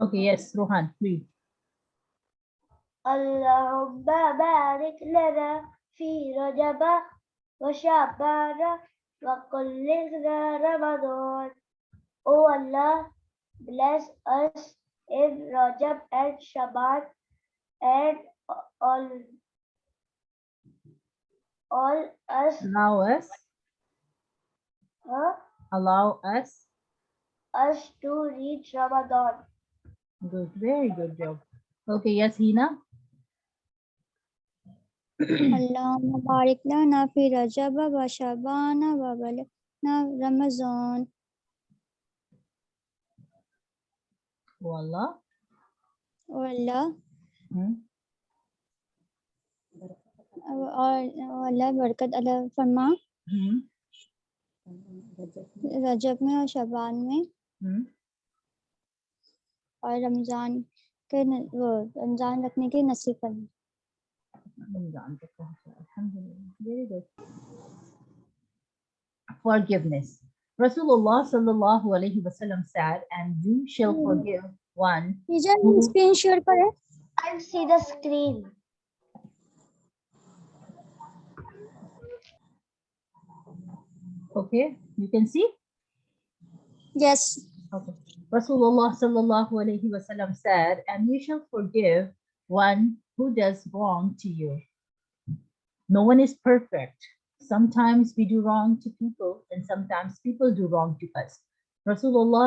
Okay, yes, Rohan, please. اللهم بارك لنا في رجب وشعبان وبلغنا رمضان. Oh Allah, bless us in Rajab and Shaban and all us Allow us. huh, Allow us. to reach Ramadan. Good, very good job. Okay, yes, Hina. اللهم بارك لنا في رجب وشعبان وبلغنا رمضان. Oh Allah. او اللہ Hmm. اور اللہ برکت اللہ فرما Hmm. رجب میں اور شعبان میں Hmm. اور رمضان کے رمضان رکھنے کی نصیب کرنا. Ramzan tak pahuncha. Alhamdulillah. Very good. Forgiveness. Rasulullah sallallahu alaihi wasallam said, and you shall forgive one who. Screen share کرے. I'll see the screen. Okay, you can see. Yes. Okay. Rasulullah sallallahu alaihi wasallam said, and you shall forgive one who does wrong to you. No one is perfect. Sometimes we do wrong to people and sometimes people do wrong to us. Rasulullah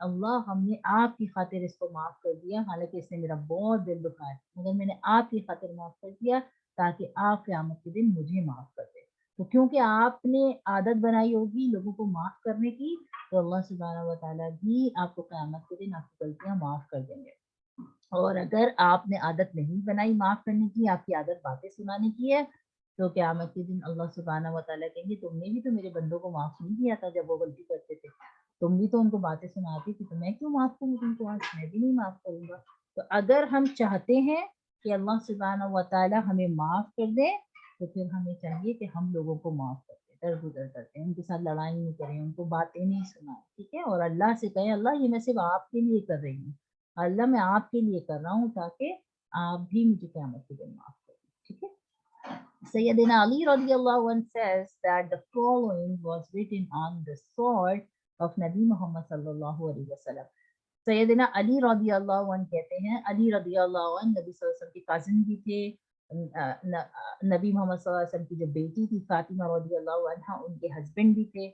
اللہ ہم نے آپ کی خاطر اس کو معاف کر دیا، حالانکہ اس نے میرا بہت دل دکھایا، مگر میں نے آپ کی خاطر معاف کر دیا تاکہ آپ قیامت کے دن مجھے معاف کر دیں۔ تو کیونکہ آپ نے عادت بنائی ہوگی لوگوں کو معاف کرنے کی، تو اللہ سبحانہ و تعالیٰ بھی آپ کو قیامت کے دن آپ کی غلطیاں معاف کر دیں گے۔ اور اگر آپ نے عادت نہیں بنائی معاف کرنے کی، آپ کی عادت باتیں سنانے کی ہے، تو قیامت کے دن اللہ سبحانہ و تعالیٰ کہیں گے تم نے بھی تو میرے بندوں کو معاف نہیں کیا تھا جب وہ غلطی کرتے تھے، تم بھی تو ان کو باتیں سناتی تھی، تو میں کیوں معاف کروں تم کو، آج میں بھی نہیں معاف کروں گا۔ تو اگر ہم چاہتے ہیں کہ اللہ سبحانہ و تعالیٰ ہمیں معاف کر دے، تو پھر ہمیں چاہیے کہ ہم لوگوں کو معاف کرتے، درگزر کرتے، ان کے ساتھ لڑائی نہیں کریں، ان کو باتیں نہیں سنائیں، ٹھیک ہے، اور اللہ سے کہیں اللہ یہ میں صرف آپ کے لیے کر رہی ہوں، اللہ میں آپ کے لیے کر رہا ہوں تاکہ آپ بھی مجھے قیامت کے دن معاف کریں، ٹھیک ہے۔ Sayyidina Ali radiallahu anh says that the following was written on the sword of Nabi Muhammad sallallahu alaihi wasallam. سیدنا علی رضی اللہ عنہ کہتے ہیں، علی رضی اللہ عنہ نبی صلی اللہ علیہ وسلم کے کازن بھی تھے، نبی محمد صلی اللہ علیہ وسلم کی جو بیٹی تھی فاطمہ رضی اللہ عنہ ان کے ہسبینڈ بھی تھے۔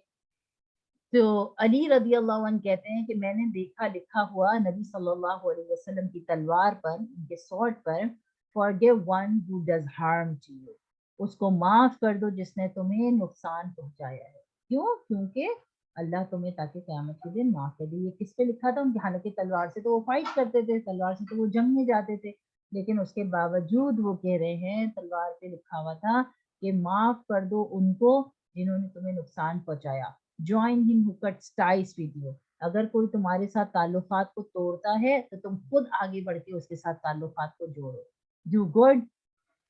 تو علی رضی اللہ عنہ کہتے ہیں کہ میں نے دیکھا لکھا ہوا نبی صلی اللہ علیہ وسلم کی تلوار پر، ان کے sword per, forgive one who does harm to you، اس کو معاف کر دو جس نے تمہیں نقصان پہنچایا ہے۔ کیوں؟ کیونکہ اللہ تمہیں تاکہ قیامت کے دن معاف کر دے۔ یہ کس پہ لکھا تھا؟ ان کی، حالانکہ تلوار سے تو وہ فائٹ کرتے تھے، تلوار سے تو وہ جنگ میں جاتے تھے، لیکن اس کے باوجود وہ کہہ رہے ہیں تلوار پہ لکھا ہوا تھا کہ معاف کر دو ان کو جنہوں نے تمہیں نقصان پہنچایا۔ join him who cuts ties with you، اگر کوئی تمہارے ساتھ تعلقات کو توڑتا ہے تو تم خود آگے بڑھ کے اس کے ساتھ تعلقات کو جوڑو۔ do good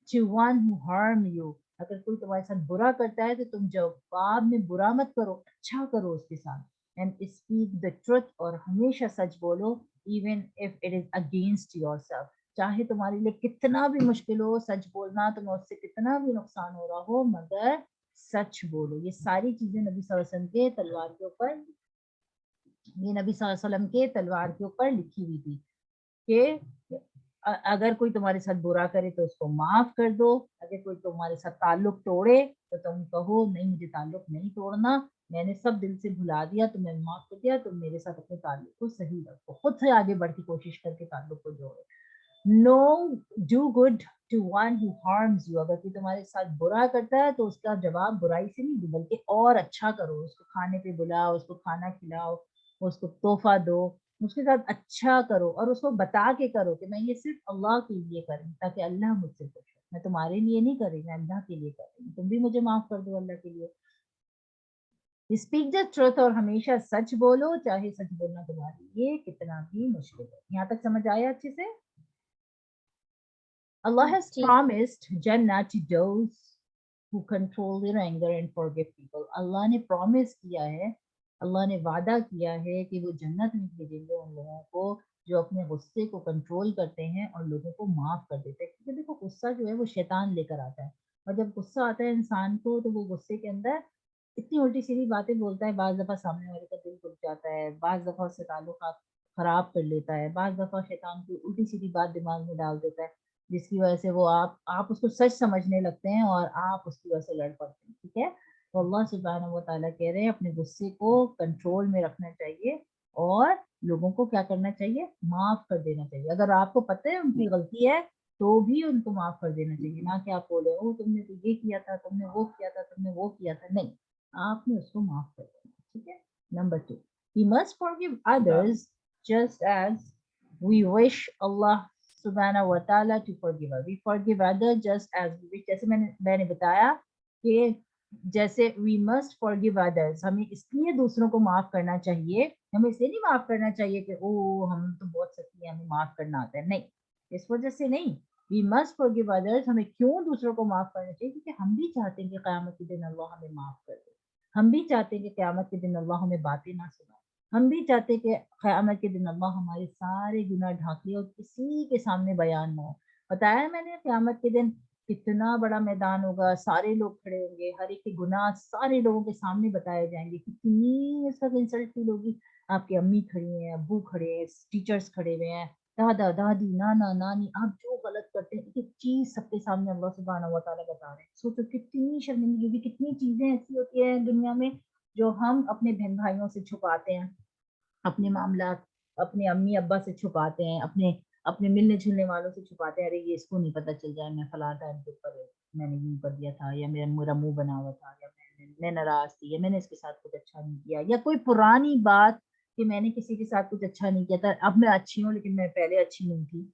to one who harm you، اگر کوئی تمہارے ساتھ برا کرتا ہے تو تم جواب میں برا مت کرو، اچھا کرو اس کے ساتھ۔ and speak the truth، اور ہمیشہ سچ بولو even if it is against yourself، چاہے تمہارے لیے کتنا بھی مشکل ہو سچ بولنا، تمہیں اس سے کتنا بھی نقصان ہو رہا ہو، مگر سچ بولو۔ یہ ساری چیزیں نبی صلی اللہ علیہ وسلم کے تلوار کے اوپر، یہ نبی صلی اللہ علیہ وسلم کے تلوار کے اوپر لکھی ہوئی تھی کہ اگر کوئی تمہارے ساتھ برا کرے تو اس کو معاف کر دو، اگر کوئی تمہارے ساتھ تعلق توڑے تو تم کہو نہیں مجھے تعلق نہیں توڑنا، میں نے سب دل سے بھلا دیا، تمہیں معاف کر دیا، تم میرے ساتھ اپنے تعلق کو صحیح رکھو، خود سے آگے بڑھ کی کوشش کر کے تعلق کو جوڑو۔ No do good to one who harms you, اگر کوئی تمہارے ساتھ برا کرتا ہے تو اس کا جواب برائی سے نہیں دو بلکہ اور اچھا کرو، اس کو کھانے پہ بلاؤ، اس کو کھانا کھلاؤ، اس کو تحفہ دو، اس کے ساتھ اچھا کرو، اور اس کو بتا کے کرو کہ میں یہ صرف اللہ کے لیے کر رہی ہوں تاکہ اللہ مجھ سے خوش ہو، میں تمہارے لیے نہیں کر رہی، میں اللہ کے لیے کر رہی ہوں، تم بھی مجھے معاف کر دو اللہ کے لیے۔ اسپیک دا ٹروتھ، اور ہمیشہ سچ بولو چاہے سچ بولنا تمہارے لیے کتنا بھی مشکل ہو۔ یہاں تک سمجھ آیا اچھے سے؟ Allah has G promised Jannah to those who control their anger and forgive people۔ اللہ نے پرومس کیا ہے، اللہ نے وعدہ کیا ہے کہ وہ جنت میں بھیجیں گے ان لوگوں کو جو اپنے غصے کو کنٹرول کرتے ہیں اور لوگوں کو معاف کر دیتے ہیں۔ کیونکہ دیکھو غصہ جو ہے وہ شیطان لے کر آتا ہے، اور جب غصہ آتا ہے انسان کو تو وہ غصے کے اندر اتنی الٹی سیدھی باتیں بولتا ہے، بعض دفعہ سامنے والے کا دل ٹوٹ جاتا ہے، بعض دفعہ اس سے تعلقات خراب کر لیتا ہے، بعض دفعہ شیطان کی الٹی سیدھی بات دماغ میں ڈال دیتا ہے جس کی وجہ سے وہ آپ اس کو سچ سمجھنے لگتے ہیں اور آپ اس کی وجہ سے لڑ پڑتے ہیں، ٹھیک ہے۔ تو اللہ سبحانہ و تعالیٰ کہہ رہے ہیں اپنے غصے کو کنٹرول میں رکھنا چاہیے اور لوگوں کو کیا کرنا چاہیے؟ معاف کر دینا چاہیے۔ اگر آپ کو پتہ ہے ان کی غلطی ہے تو بھی ان کو معاف کر دینا چاہیے، نہ کہ آپ بولے او تم نے تو یہ کیا تھا، تم نے وہ کیا تھا، تم نے وہ کیا تھا، نہیں، آپ نے اس کو معاف کر دینا، ٹھیک ہے۔ Number 2، we must forgive others just as we wish Allah سبحانہ و تعالیٰ to forgive us۔ We forgive others just as we wish، جیسے میں نے بتایا کہ جیسے we must forgive others، ہمیں اس لیے دوسروں کو معاف کرنا چاہیے، ہمیں اسے نہیں معاف کرنا چاہیے کہ او ہم تو بہت سچی ہیں ہمیں معاف کرنا آتا ہے، نہیں، اس وجہ سے نہیں۔ we must forgive others، ہمیں کیوں دوسروں کو معاف کرنا چاہیے؟ کیونکہ ہم بھی چاہتے ہیں کہ قیامت کے دن اللہ ہمیں معاف کر دے، ہم بھی چاہتے ہیں کہ قیامت کے دن اللہ ہمیں باتیں نہ سنائے، ہم بھی چاہتے کہ قیامت کے دن اللہ ہمارے سارے گناہ ڈھانک لے اور کسی کے سامنے بیان نہ ہو۔ بتایا میں نے قیامت کے دن کتنا بڑا میدان ہوگا، سارے لوگ کھڑے ہوں گے، ہر ایک کے گناہ سارے لوگوں کے سامنے بتائے جائیں گے، کتنی اس وقت انسلٹ فیل ہوگی۔ آپ کی امی کھڑی ہیں، ابو کھڑے ہیں، ٹیچرز کھڑے ہوئے ہیں، دادا دادی نانا نانی، آپ جو غلط کرتے ہیں ایک ایک چیز سب کے سامنے اللہ سبحانہ و تعالیٰ بتا رہے ہیں۔ سوچو کتنی شرمندگی ہوگی، کتنی چیزیں ایسی ہوتی ہیں دنیا میں جو ہم اپنے بہن بھائیوں سے چھپاتے ہیں، اپنے معاملات اپنے امی ابا سے چھپاتے ہیں، اپنے اپنے ملنے جلنے والوں سے چھپاتے ہیں، ارے یہ اس کو نہیں پتہ چل جائے میں فلاں ٹائم کے اوپر میں نے یوں کر دیا تھا، یا میرا منہ بنا ہوا تھا، یا میں ناراض تھی، یا میں نے اس کے ساتھ کچھ اچھا نہیں کیا، یا کوئی پرانی بات کہ میں نے کسی کے ساتھ کچھ اچھا نہیں کیا تھا، اب میں اچھی ہوں لیکن میں پہلے اچھی نہیں تھی.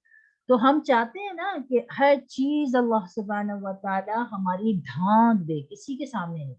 تو ہم چاہتے ہیں نا کہ ہر چیز اللہ سبحانہ و تعالی ہماری ڈھانک دے، کسی کے سامنے نہیں.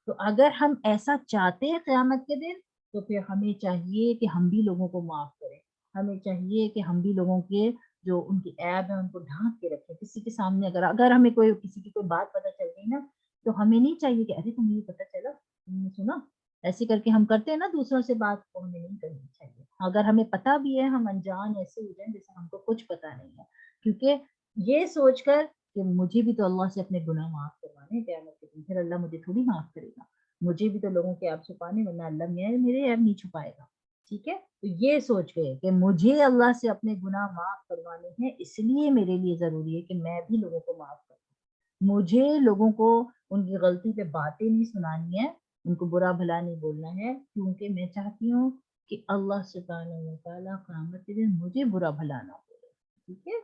تو اگر ہم ایسا چاہتے ہیں قیامت کے دن تو پھر ہمیں چاہیے کہ ہم بھی لوگوں کو معاف کریں، ہمیں چاہیے کہ ہم بھی لوگوں کے جو ان کی عیب ہے ان کو ڈھانک کے رکھیں. کسی کے سامنے اگر ہمیں کوئی کسی کی کوئی بات پتہ چل گئی نا تو ہمیں نہیں چاہیے کہ ارے تمہیں یہ پتہ چلا، تم نے سنا، ایسے کر کے ہم کرتے ہیں نا دوسروں سے بات، کو ہمیں نہیں کرنی چاہیے. اگر ہمیں پتہ بھی ہے ہم انجان ایسے ہو جائیں جیسے ہم کو کچھ پتہ نہیں ہے، کیونکہ یہ سوچ کر کہ مجھے بھی تو اللہ سے اپنے گناہ معاف کروانے ہیں قیامت کے دن، پھر اللہ مجھے تھوڑی معاف کرے گا، مجھے بھی تو لوگوں کے عیب چھپانے، ورنہ اللہ میرے عیب نہیں چھپائے گا. ٹھیک ہے، تو یہ سوچ گئے کہ مجھے اللہ سے اپنے گناہ معاف کروانے ہیں، اس لیے میرے لیے ضروری ہے کہ میں بھی لوگوں کو معاف کروں. مجھے لوگوں کو ان کی غلطی پہ باتیں نہیں سنانی ہے، ان کو برا بھلا نہیں بولنا ہے، کیونکہ میں چاہتی ہوں کہ اللہ سبحانہ و تعالیٰ قیامت کے دن مجھے برا بھلا نہ بولے. ٹھیک ہے،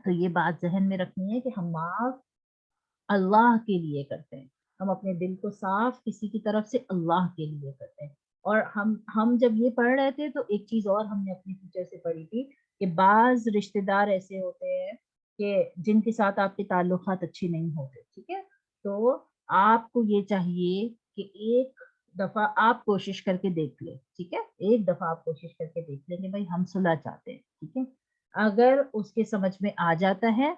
تو یہ بات ذہن میں رکھنی ہے کہ ہم معاف اللہ کے لیے کرتے ہیں، ہم اپنے دل کو صاف کسی کی طرف سے اللہ کے لیے کرتے ہیں. اور ہم جب یہ پڑھ رہے تھے تو ایک چیز اور ہم نے اپنی ٹیچر سے پڑھی تھی کہ بعض رشتے دار ایسے ہوتے ہیں کہ جن کے ساتھ آپ کے تعلقات اچھے نہیں ہوتے. ٹھیک ہے، تو آپ کو یہ چاہیے کہ ایک دفعہ آپ کوشش کر کے دیکھ لیں. ٹھیک ہے، ایک دفعہ آپ کوشش کر کے دیکھ لیں کہ بھائی ہم صلح چاہتے ہیں. ٹھیک ہے، اگر اس کے سمجھ میں آ جاتا ہے،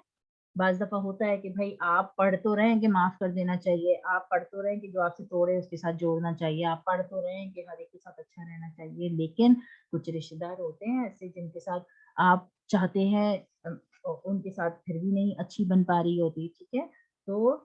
بعض دفعہ ہوتا ہے کہ بھائی آپ پڑھ تو رہے ہیں کہ معاف کر دینا چاہیے، آپ پڑھ تو رہے ہیں کہ جو آپ سے توڑے اس کے ساتھ جوڑنا چاہیے، آپ پڑھ تو رہے ہیں کہ ہر ایک کے ساتھ اچھا رہنا چاہیے، لیکن کچھ رشتے دار ہوتے ہیں ایسے جن کے ساتھ آپ چاہتے ہیں ان کے ساتھ پھر بھی نہیں اچھی بن پا رہی ہوتی. ٹھیک ہے، تو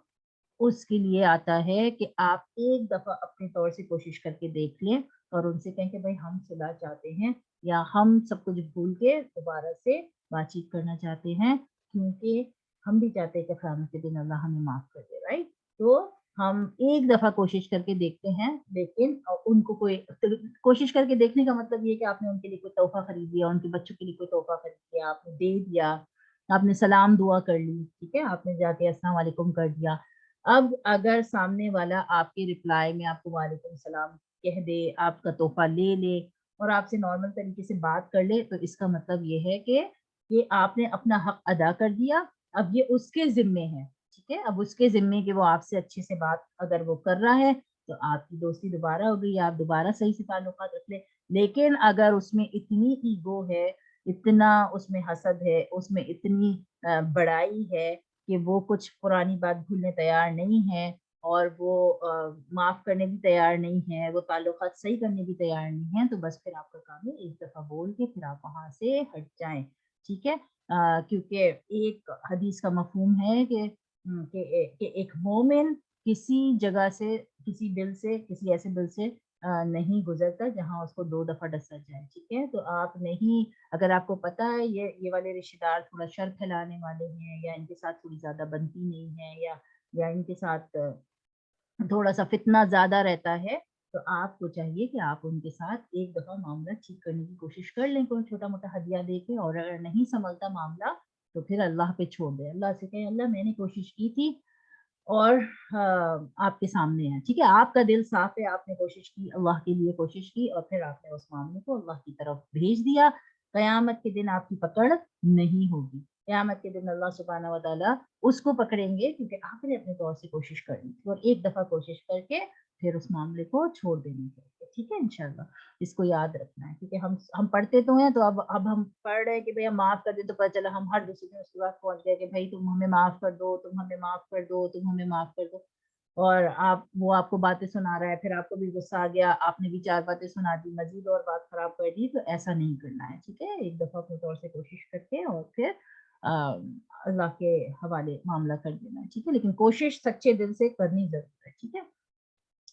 اس کے لیے آتا ہے کہ آپ ایک دفعہ اپنے طور سے کوشش کر کے دیکھ لیں اور ان سے کہیں کہ بھائی ہم صلح چاہتے ہیں، یا ہم سب کچھ بھول کے دوبارہ سے بات چیت کرنا چاہتے ہیں، کیونکہ ہم بھی چاہتے ہیں کہ قیامت کے دن اللہ ہمیں معاف کر دے. رائٹ، تو ہم ایک دفعہ کوشش کر کے دیکھتے ہیں، لیکن ان کو کوئی کوشش کر کے دیکھنے کا مطلب یہ کہ آپ نے ان کے لیے کوئی تحفہ خرید لیا، ان کے بچوں کے لیے کوئی تحفہ خرید لیا، آپ نے دے دیا، آپ نے سلام دعا کر لی. ٹھیک ہے، آپ نے جا کے السلام علیکم کر دیا. اب اگر سامنے والا آپ کے رپلائی میں آپ کو وعلیکم السلام کہہ دے، آپ کا تحفہ لے لے اور آپ سے نارمل طریقے سے بات کر لے، تو اس کا مطلب یہ ہے کہ آپ نے اپنا حق ادا کر دیا، اب یہ اس کے ذمے ہے. ٹھیک ہے، اب اس کے ذمے کہ وہ آپ سے اچھے سے بات اگر وہ کر رہا ہے تو آپ کی دوستی دوبارہ ہو گئی، آپ دوبارہ صحیح سے تعلقات رکھ لیں. لیکن اگر اس میں اتنی ایگو ہے، اتنا اس میں حسد ہے، اس میں اتنی بڑائی ہے کہ وہ کچھ پرانی بات بھولنے تیار نہیں ہے، اور وہ معاف کرنے بھی تیار نہیں ہے، وہ تعلقات صحیح کرنے بھی تیار نہیں ہے، تو بس پھر آپ کا کام ہے ایک دفعہ بول کے پھر آپ وہاں سے ہٹ جائیں. ٹھیک ہے، کیونکہ ایک حدیث کا مفہوم ہے کہ ایک مومن کسی جگہ سے، کسی دل سے، کسی ایسے دل سے نہیں گزرتا جہاں اس کو 2 دفعہ ڈسا جائے. ٹھیک ہے، تو آپ نہیں، اگر آپ کو پتا ہے یہ والے رشتے دار تھوڑا شر پھیلانے والے ہیں، یا ان کے ساتھ تھوڑی زیادہ بنتی نہیں ہے، یا ان کے ساتھ تھوڑا سا فتنہ زیادہ رہتا ہے، تو آپ کو چاہیے کہ آپ ان کے ساتھ ایک دفعہ معاملہ ٹھیک کرنے کی کوشش کر لیں، کوئی چھوٹا موٹا ہدیہ دے کے، اور اگر نہیں سنبھلتا معاملہ تو پھر اللہ پہ چھوڑ دیں، اللہ سے کہیں اللہ میں نے کوشش کی تھی اور آپ کے سامنے ہے. ٹھیک ہے، آپ کا دل صاف ہے، آپ نے کوشش کی، اللہ کے لیے کوشش کی، اور پھر آپ نے اس معاملے کو اللہ کی طرف بھیج دیا. قیامت کے دن آپ کی پکڑ نہیں ہوگی، قیامت کے دن اللہ سبحانہ و تعالیٰ اس کو پکڑیں گے کیونکہ آپ نے اپنے طور سے کوشش کرنی تھی، اور ایک دفعہ کوشش کر کے پھر اس معاملے کو چھوڑ دینے کے. ٹھیک ہے، انشاءاللہ اس کو یاد رکھنا ہے، کیونکہ ہم پڑھتے تو ہیں، تو اب ہم پڑھ رہے ہیں کہ بھئی ہم معاف کر دیں، تو پتہ چلا ہم ہر دوسرے دن اس کے بعد پہنچ گئے کہ بھائی تم ہمیں معاف کر دو، تم ہمیں معاف کر دو، تم ہمیں معاف کر دو، اور وہ آپ کو باتیں سنا رہا ہے، پھر آپ کو بھی غصہ آ گیا، آپ نے بھی 4 باتیں سنا دی، مزید اور بات خراب کر دی. تو ایسا نہیں کرنا ہے. ٹھیک ہے، ایک دفعہ اپنے طور سے کوشش کر کے اور پھر اللہ کے حوالے معاملہ کر دینا ہے. ٹھیک ہے، لیکن کوشش سچے دل سے کرنی ضرور ہے. ٹھیک ہے،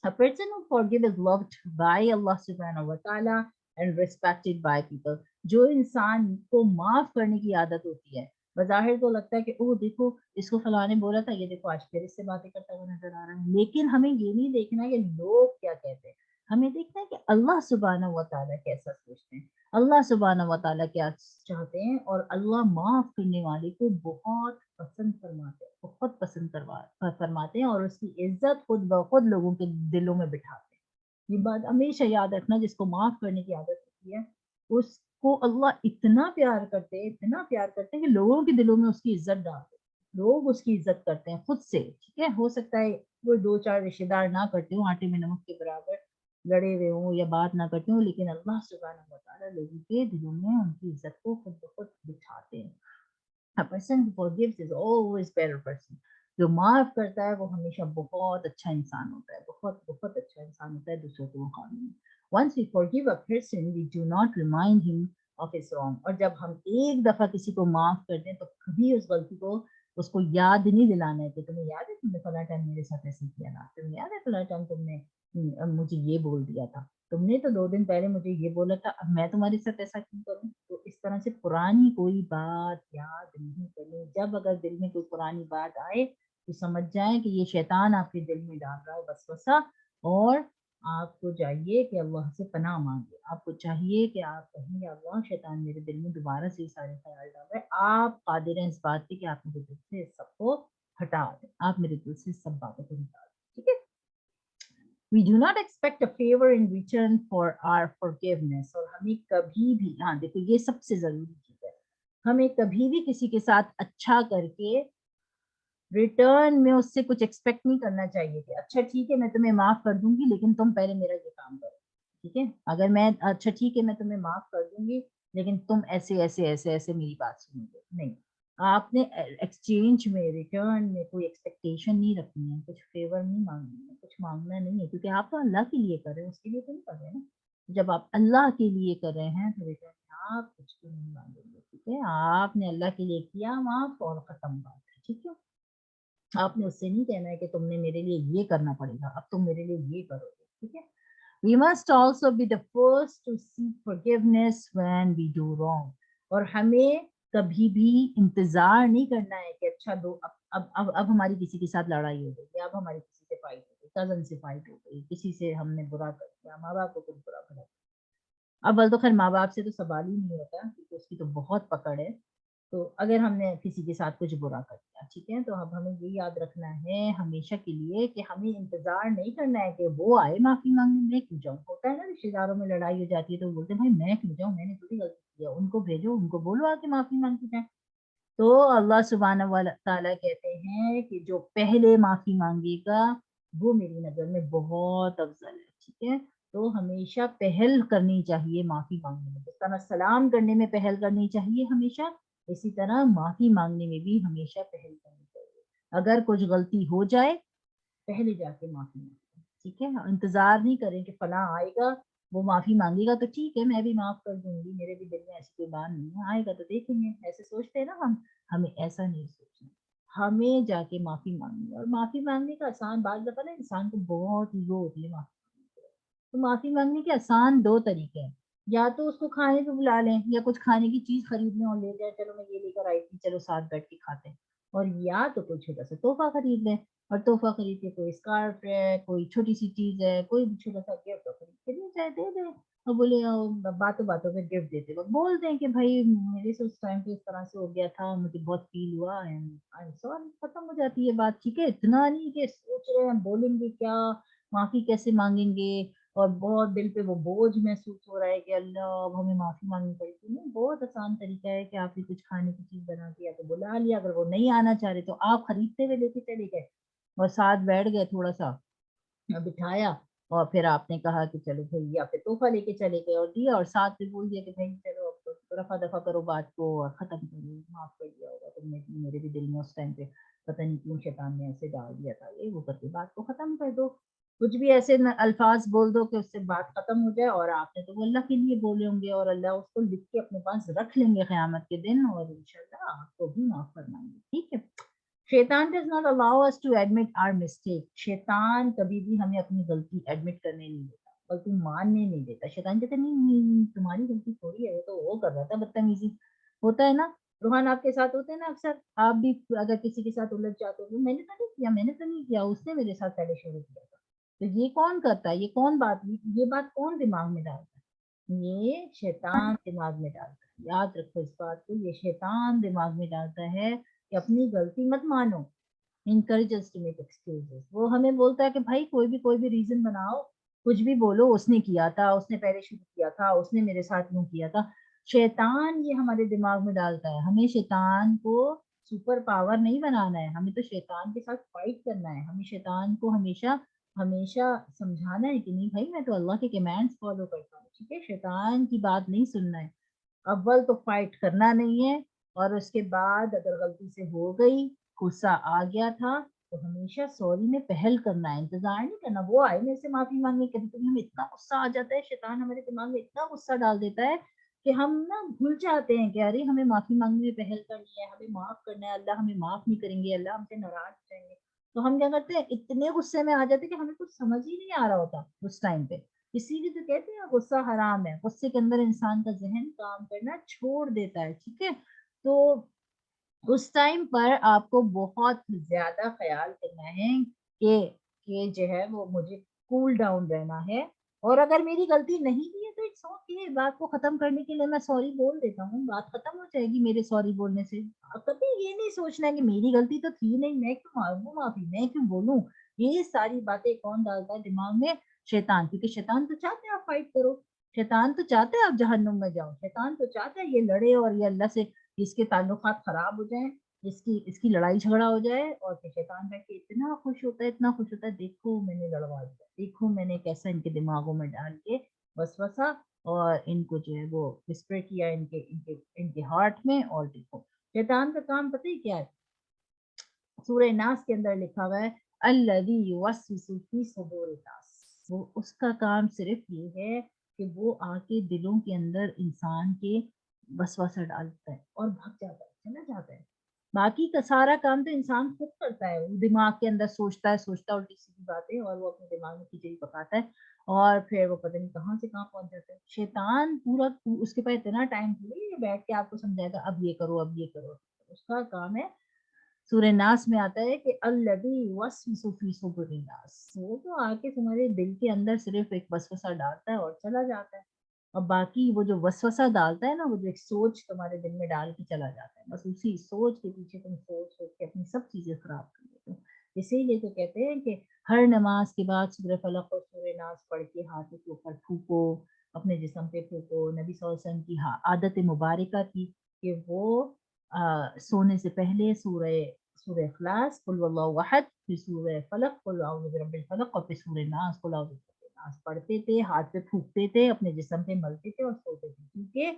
A person who forgives is loved by Allah subhanahu wa ta'ala and respected by people. جو انسان کو معاف کرنے کی عادت ہوتی ہے، بظاہر تو لگتا ہے کہ اوہ دیکھو اس کو فلاں نے بولا تھا، یہ دیکھو آج پھر اس سے باتیں کرتا ہوا نظر آ رہا ہے، لیکن ہمیں یہ نہیں دیکھنا کہ لوگ کیا کہتے ہیں. ہمیں دیکھنا ہے کہ اللہ سبحانہ و تعالیٰ کیسا سوچتے ہیں, اللہ سبحانہ و تعالیٰ کیا چاہتے ہیں, اور اللہ معاف کرنے والے کو بہت پسند فرماتے ہیں, بہت پسند فرماتے ہیں, اور اس کی عزت خود بخود لوگوں کے دلوں میں بٹھاتے ہیں. یہ بات ہمیشہ یاد رکھنا, جس کو معاف کرنے کی عادت ہوتی ہے اس کو اللہ اتنا پیار کرتے ہیں, اتنا پیار کرتے ہیں کہ لوگوں کے دلوں میں اس کی عزت ڈالتے ہیں, لوگ اس کی عزت کرتے ہیں خود سے. ٹھیک ہے, ہو سکتا ہے وہ 2-4 رشتہ دار نہ کرتے ہوں, آٹے میں نمک کے برابر لڑے ہوئے ہوں یا بات نہ کرتے ہوں, لیکن اللہ سبحانہ و تعالیٰ لوگوں کے دلوں میں ان کی عزت کو خود بخود بٹھاتے ہیں. A person who forgives is always better person. جو معاف کرتا ہے وہ ہمیشہ بہت اچھا انسان ہوتا ہے, بہت بہت اچھا انسان ہوتا ہے دوسروں کے مقابلے میں. Once we forgive a person, we do not remind him of his wrong. اور جب ہم ایک دفعہ کسی کو معاف کر دیں تو کبھی اس غلطی کو اس کو یاد نہیں دلانا ہے کہ تمہیں یاد ہے تم نے فلاں ٹائم میرے ساتھ ایسے کیا تھا, تمہیں یاد ہے فلاں ٹائم تم نے مجھے یہ بول دیا تھا, تم نے تو 2 دن پہلے مجھے یہ بولا تھا, اب میں تمہارے ساتھ ایسا کیوں کروں. تو اس طرح سے پرانی کوئی بات یاد نہیں کرنی. جب اگر دل میں کوئی پرانی بات آئے تو سمجھ جائیں کہ یہ شیطان آپ کے دل میں ڈال رہا ہے وسوسہ, اور آپ کو چاہیے کہ اللہ سے پناہ مانگے. آپ کو چاہیے کہ آپ کہیں یا اللہ شیطان میرے دل میں دوبارہ سے یہ سارے خیال ڈال رہا ہے, آپ قادر ہیں اس بات پہ کہ آپ میرے دل سے سب کو ہٹا دیں, آپ میرے دل سے سب باتوں کو ہٹا دیں. ٹھیک ہے. We do not expect a favor in return for our forgiveness. اور ہمیں کبھی بھی, ہاں دیکھو یہ سب سے ضروری چیز ہے, ہمیں کبھی بھی کسی کے ساتھ اچھا کر کے ریٹرن میں اس سے کچھ ایکسپیکٹ نہیں کرنا چاہیے کہ اچھا ٹھیک ہے میں تمہیں معاف کر دوں گی لیکن تم پہلے میرا یہ کام کرو. ٹھیک ہے, اگر میں اچھا ٹھیک ہے میں تمہیں معاف کر دوں گی لیکن تم ایسے ایسے ایسے ایسے میری بات سنو گے, نہیں. آپ نے ایکسچینج میں ریٹرن میں کوئی ایکسپیکٹیشن نہیں رکھنی ہے, کچھ فیور نہیں مانگنی ہے, کچھ مانگنا نہیں ہے, کیونکہ آپ تو اللہ کے لیے کر رہے ہیں, اس کے لیے تو نہیں کر رہے نا. جب آپ اللہ کے لیے کر رہے ہیں تو ریٹرن میں آپ کچھ بھی نہیں مانگیں گے. ٹھیک ہے, آپ نے اللہ کے لیے کیا معاف اور ختم بات ہے. ٹھیک ہے, آپ نے اس سے نہیں کہنا ہے کہ تم نے میرے لیے یہ کرنا پڑے گا, اب تم میرے لیے یہ کرو گے. ٹھیک ہے. We must also be the first to seek forgiveness when we do wrong. اور ہمیں کبھی بھی انتظار نہیں کرنا ہے کہ اچھا اب ہماری کسی کے ساتھ لڑائی ہو گئی, اب ہماری کسی سے فائٹ ہو گئی, کزن سے فائٹ ہو گئی, کسی سے ہم نے برا کر دیا, ماں باپ کو کچھ برا کر دیا. اب تو خیر ماں باپ سے تو سوال ہی نہیں ہوتا کیونکہ اس کی تو بہت پکڑ ہے. تو اگر ہم نے کسی کے ساتھ کچھ برا کر دیا, ٹھیک ہے, تو اب ہمیں یہ یاد رکھنا ہے ہمیشہ کے لیے کہ ہمیں انتظار نہیں کرنا ہے کہ وہ آئے معافی مانگنے, میں کیوں جاؤں. ہوتا ہے نا رشتے داروں میں لڑائی ہو جاتی ہے تو بولتے ہیں بھائی میں کیوں جاؤں, میں نے تھوڑی غلطی کیا, ان کو بھیجو, ان کو بولو آ کے معافی مانگ کے جائیں. تو اللہ سبحانہ و تعالیٰ کہتے ہیں کہ جو پہلے معافی مانگے گا وہ میری نظر میں بہت افضل ہے. ٹھیک ہے, تو ہمیشہ پہل کرنی چاہیے معافی مانگنے میں. جس طرح سلام کرنے میں پہل کرنی چاہیے ہمیشہ, اسی طرح معافی مانگنے میں بھی ہمیشہ پہل کرنی چاہیے. اگر کچھ غلطی ہو جائے پہلے جا کے معافی مانگیں. ٹھیک ہے, انتظار نہیں کریں کہ فلاں آئے گا وہ معافی مانگے گا تو ٹھیک ہے میں بھی معاف کر دوں گی, میرے بھی دل میں ایسی کوئی بات نہیں ہے, آئے گا تو دیکھیں گے, ایسے سوچتے ہیں نا ہم. ہمیں ایسا نہیں سوچنا, ہمیں جا کے معافی مانگنی. اور معافی مانگنے کا آسان, بعض دفعہ نا انسان کو بہت ایگو ہوتی ہے معافی مانگنے کے. تو معافی مانگنے کے آسان 2 طریقے ہیں, یا تو اس کو کھانے پہ بلا لیں, یا کچھ کھانے کی چیز خرید لیں اور لے جائیں, چلو میں یہ لے کر آئی تھی, چلو ساتھ بیٹھ کے کھاتے ہیں. اور یا تو کوئی چھوٹا سا تحفہ خرید لیں, اور تحفہ خرید کے کوئی اسکارف ہے, کوئی چھوٹی سی چیز ہے, کوئی بھی چھوٹا سا گفٹ خرید کے دے جائے, دے دیں. اور بولے باتوں باتوں میں گفٹ دیتے وقت بول دیں کہ بھائی میرے سے اس ٹائم پہ اس طرح سے ہو گیا تھا, مجھے بہت فیل ہوا, ختم ہو جاتی ہے بات. ٹھیک ہے, اتنا نہیں کہ سوچ رہے ہیں بولیں گے کیا, معافی کیسے مانگیں گے, اور بہت دل پہ وہ بوجھ محسوس ہو رہا ہے کہ اللہ اب ہمیں معافی مانگنی پڑے گی. نہیں, بہت آسان طریقہ ہے کہ آپ نے کچھ کھانے کی چیز بنا دیا تو بلا لیا, اگر وہ نہیں آنا چاہ رہے تو آپ خریدتے ہوئے لے کے چلے گئے اور ساتھ بیٹھ گئے, تھوڑا سا بٹھایا, اور پھر آپ نے کہا کہ چلو بھائی, یا پھر تحفہ لے کے چلے گئے اور دیا, اور ساتھ میں بول دیا کہ بھائی چلو اب تو رفع دفع کرو بات کو اور ختم کرو, معاف کر دیا ہوگا تم نے, میرے بھی دل میں اس ٹائم پہ پتہ نہیں کیوں شیطان نے ایسے ڈال دیا تھا, یہ وہ کر کے بات کو ختم کر دو. کچھ بھی ایسے الفاظ بول دو کہ اس سے بات ختم ہو جائے, اور آپ نے تو وہ اللہ کے لیے بولے ہوں گے اور اللہ اس کو لکھ کے اپنے پاس رکھ لیں گے قیامت کے دن, اور انشاءاللہ آپ کو بھی معاف فرمائیں گے. ٹھیک ہے. شیطان does not allow us to admit our mistake. شیطان کبھی بھی ہمیں اپنی غلطی ایڈمٹ کرنے نہیں دیتا, غلطی ماننے نہیں دیتا. شیطان کہتا نہیں تمہاری غلطی تھوڑی ہے, وہ تو وہ کر رہا تھا بدتمیزی. ہوتا ہے نا, روحان آپ کے ساتھ ہوتے ہیں نا اکثر, آپ بھی اگر کسی کے ساتھ الجھ جاتے ہو, میں نے تو نہیں کیا, میں نے تو نہیں کیا, اس نے میرے ساتھ پہلے شروع کیا تھا. تو یہ کون کرتا ہے, یہ کون بات, یہ بات کون دماغ میں ڈالتا ہے؟ یہ شیطان دماغ میں ڈالتا ہے. یاد رکھو اس بات کو, یہ شیطان دماغ میں ڈالتا ہے کہ اپنی غلطی مت مانو. encourages to make excuses. وہ ہمیں بولتا ہے کہ بھائی کوئی بھی ریزن بناؤ, کچھ بھی بولو, اس نے کیا تھا, اس نے پہلے شروع کیا تھا, اس نے میرے ساتھ یوں کیا تھا. شیطان یہ ہمارے دماغ میں ڈالتا ہے. ہمیں شیطان کو سپر پاور نہیں بنانا ہے, ہمیں تو شیطان کے ساتھ فائٹ کرنا ہے. ہمیں شیطان کو ہمیشہ ہمیشہ سمجھانا ہے کہ نہیں بھائی میں تو اللہ کے کمانڈز فالو کرتا ہوں, ٹھیک ہے, شیطان کی بات نہیں سننا ہے. اول تو فائٹ کرنا نہیں ہے, اور اس کے بعد اگر غلطی سے ہو گئی, غصہ آ گیا تھا, تو ہمیشہ سوری میں پہل کرنا ہے, انتظار نہیں کرنا. وہ آئے میرے سے معافی مانگنے, کبھی کبھی ہمیں اتنا غصہ آ جاتا ہے, شیطان ہمارے دماغ میں اتنا غصہ ڈال دیتا ہے کہ ہم نا بھول جاتے ہیں کہ ارے ہمیں معافی مانگنے میں پہل کرنی ہے, ہمیں معاف کرنا ہے, اللہ ہمیں معاف نہیں کریں گے, اللہ ہم سے ناراض ہو جائیں گے. تو ہم کیا کرتے ہیں, اتنے غصے میں آ جاتے ہیں کہ ہمیں کچھ سمجھ ہی نہیں آ رہا ہوتا اس ٹائم پہ. اسی لیے تو کہتے ہیں غصہ حرام ہے. غصے کے اندر انسان کا ذہن کام کرنا چھوڑ دیتا ہے, ٹھیک ہے. تو اس ٹائم پر آپ کو بہت زیادہ خیال کرنا ہے کہ جو ہے وہ مجھے کول ڈاؤن رہنا ہے. اور اگر میری غلطی نہیں بھی ہے تو اٹس اوکے, بات کو ختم کرنے کے لیے میں سوری بول دیتا ہوں, بات ختم ہو جائے گی میرے سوری بولنے سے. کبھی یہ نہیں سوچنا کہ میری غلطی تو تھی نہیں, میں کیوں مانگوں معافی, میں کیوں بولوں. یہ ساری باتیں کون ڈالتا ہے دماغ میں؟ شیطان. کیونکہ شیطان تو چاہتے ہیں آپ فائٹ کرو, شیطان تو چاہتے ہیں آپ جہنم میں جاؤ, شیطان تو چاہتا ہے یہ لڑے اور یہ اللہ سے اس کے تعلقات خراب ہو جائیں, اس کی لڑائی جھگڑا ہو جائے. اور پھر شیطان بیٹھ کے اتنا خوش ہوتا ہے, اتنا خوش ہوتا ہے, دیکھو میں نے لڑوا دیا, دیکھو میں نے کیسا ان کے دماغوں میں ڈال کے وسوسہ اور ان کو جو ہے وہ وسپر کیا ان کے ہارٹ میں. اور دیکھو شیطان کا کام پتہ ہی کیا ہے, سورہ ناس کے اندر لکھا ہوا ہے الذی یوسوس فی صدور الناس. وہ اس کا کام صرف یہ ہے کہ وہ آ کے دلوں کے اندر انسان کے وسوسہ ڈالتا ہے اور بھاگ جاتا ہے, چلا جاتا ہے. باقی کا سارا کام تو انسان خود کرتا ہے. وہ دماغ کے اندر سوچتا ہے الٹی سیدھی باتیں, اور وہ اپنے دماغ میں کھچڑی پکاتا ہے, اور پھر وہ پتہ نہیں کہاں سے کہاں پہنچ جاتا ہے. شیطان پورا اس کے پاس اتنا ٹائم تھوڑی بیٹھ کے آپ کو سمجھائے گا اب یہ کرو اب یہ کرو. اس کا کام ہے, سورہ ناس میں آتا ہے کہ الذی یوسوس فی صدور الناس. وہ تو آ کے تمہارے دل کے اندر صرف ایک وسوسہ ڈالتا ہے اور چلا جاتا ہے. اور باقی وہ جو وسوسہ ڈالتا ہے نا, وہ جو ایک سوچ تمہارے دل میں ڈال کے چلا جاتا ہے, بس اسی سوچ کے پیچھے تم سوچ کے اپنی سب چیزیں خراب کر دیتے ہو. اسی لیے تو کہتے ہیں کہ ہر نماز کے بعد سورہ فلق اور سورہ ناس پڑھ کے ہاتھوں کے اوپر پھونکو, اپنے جسم پہ پھونکو. نبی صلی اللہ علیہ وسلم کی عادت مبارکہ تھی کہ وہ سونے سے پہلے سورہ اخلاص قل واللہ احد, پھر سورہ فلق قل اعوذ برب الفلق, اور پھر سورہ ناس قل اعوذ برب الناس پڑھتے تھے, ہاتھ پہ پھونکتے تھے, اپنے جسم پہ ملتے تھے اور سوتے تھے. کیونکہ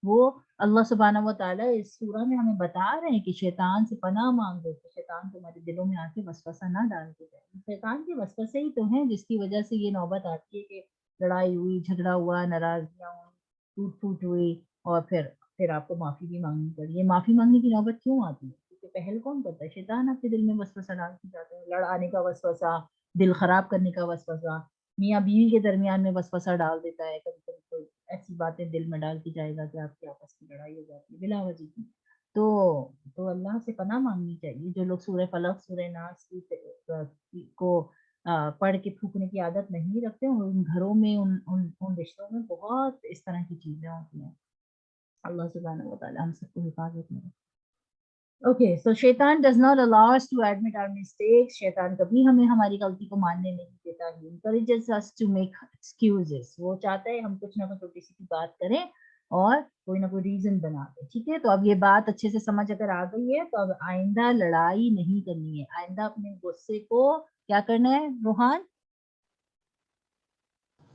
وہ اللہ سبحانہ و تعالیٰ اس سورہ میں ہمیں بتا رہے ہیں کہ شیطان سے پناہ مانگو, کہ شیطان تمہارے دلوں میں آ کے وسوسہ نہ ڈال کے جائے. شیطان کے وسوسے ہی تو ہیں جس کی وجہ سے یہ نوبت آتی ہے کہ لڑائی ہوئی, جھگڑا ہوا, ناراضگیاں ہوئی, ٹوٹ پھوٹ ہوئی, اور پھر آپ کو معافی بھی مانگنی پڑی. یہ معافی مانگنے کی نوبت کیوں آتی ہے؟ کیونکہ پہل کون کرتا ہے؟ شیطان آپ کے دل میں وسوسہ ڈال کے جاتا ہے. لڑانے کا وسوسہ, دل خراب کرنے کا وسوسہ, میاں بیوی کے درمیان میں وسوسہ ڈال دیتا ہے. کبھی کبھی کوئی ایسی باتیں دل میں ڈال کے جائے گا کہ آپ کی آپس کی لڑائی ہو جاتی ہے بلا وجہ کی. تو اللہ سے پناہ مانگنی چاہیے. جو لوگ سورہ فلق سورہ ناس کو پڑھ کے پھونکنے کی عادت نہیں رکھتے, ان گھروں میں ان رشتوں میں بہت اس طرح کی چیزیں ہوتی ہیں. اللہ سبحانہ و تعالیٰ ہم سب کو حفاظت میں. Okay, so شیطان does not allow us to admit our mistakes. شیطان کبھی ہمیں ہماری غلطی کو ماننے نہیں دیتا. He encourages us to make excuses. وہ چاہتا ہے ہم کچھ نہ کچھ الٹی سیدھی بات کریں اور کوئی نہ کوئی ریزن بنا دیں. ٹھیک ہے, تو اب یہ بات اچھے سے سمجھ اگر آ گئی ہے تو اب آئندہ لڑائی نہیں کرنی ہے. آئندہ اپنے غصے کو کیا کرنا ہے روحان؟